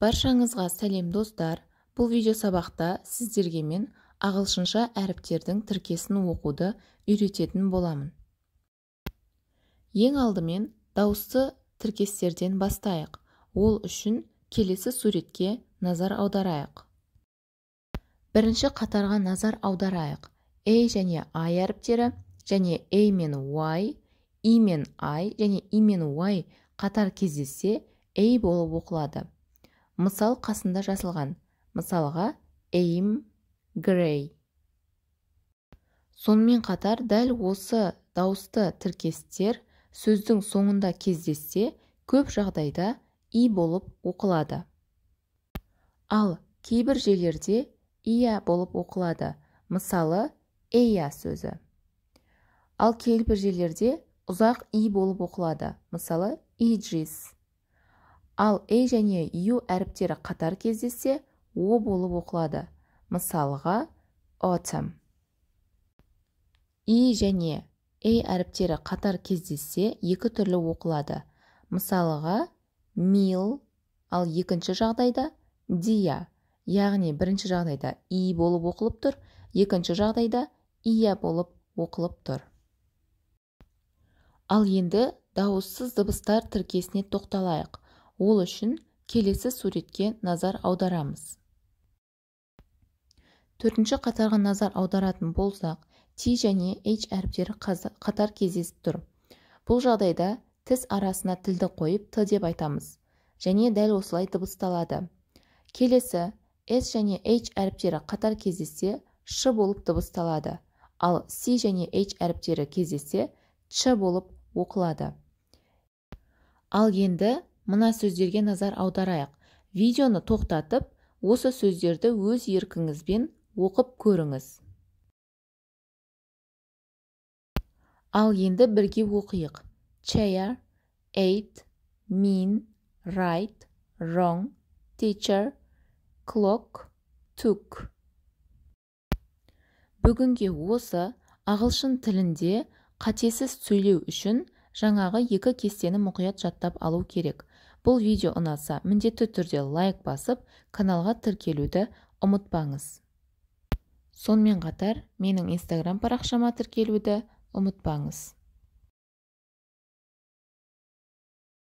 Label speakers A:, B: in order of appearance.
A: Баршаңызға сәлем достар. Бұл видео сабақта сіздерге мен ағылшынша әріптердің тіркесін оқуды үйрететін боламын. Ең алдымен дауысты тіркестерден бастайық. Ол үшін келесі суретке назар аударайық. Бірінші қатарға назар аударайық. A және I әріптері және A мен Y, I мен I және I мен Y қатар кездессе A болып оқылады. Мысал қасында жазылған. Мысалға I'm gray. Сонымен қатар дәл осы дауысты тіркестер сөздің соңында кездессе, көп жағдайда I болып оқылады. Ал кейбір жерлерде IA болып оқылады. Мысалы, Eya сөзі. Ал кейбір жерлерде ұзақ I болып оқылады. Мысалы, Idris. Ал A және U әріптері қатар кездессе, O болып оқылады. Мысалға, autumn. I және A әріптері қатар кездессе, екі түрлі оқылады. Мысалға, meal, ал екінші жағдайда dia. Яғни бірінші жағдайда I болып оқылып тұр, екінші жағдайда IA болып оқылып тұр. Ал енді дауыссыз дыбыстар тіркесіне тоқталайық. Ол үшін келесі суретке назар аударамыз. Төртінші қатарға назар аударатын болсақ, T және H әріптері қатар кездесіп тұр. Бұл жағдайда тіс арасына тілді қойып Т деп айтамыз. Және дәл осылай дыбысталады. Келесі S және H әріптері қатар кездессе, Ш болып дыбысталады. Ал C және H әріптері кездессе, Ч болып оқылады. Ал енді мына сөздерге назар аударайық. Видеоны тоқтатып, осы сөздерді өз еркіңізбен оқып көріңіз. Ал енді бірге оқиық. Chair, eat, mean, right, wrong, teacher, clock, took. Бүгінге осы ағылшын тілінде қатесіз сөйлеу үшін жаңағы екі кестені мұқият жаттап алу керек. Бұл видео ұнаса, міндетті түрде лайк басып, каналға тіркелуді ұмытпаңыз. Сонымен қатар, менің Instagram парақшама тіркелуді ұмытпаңыз.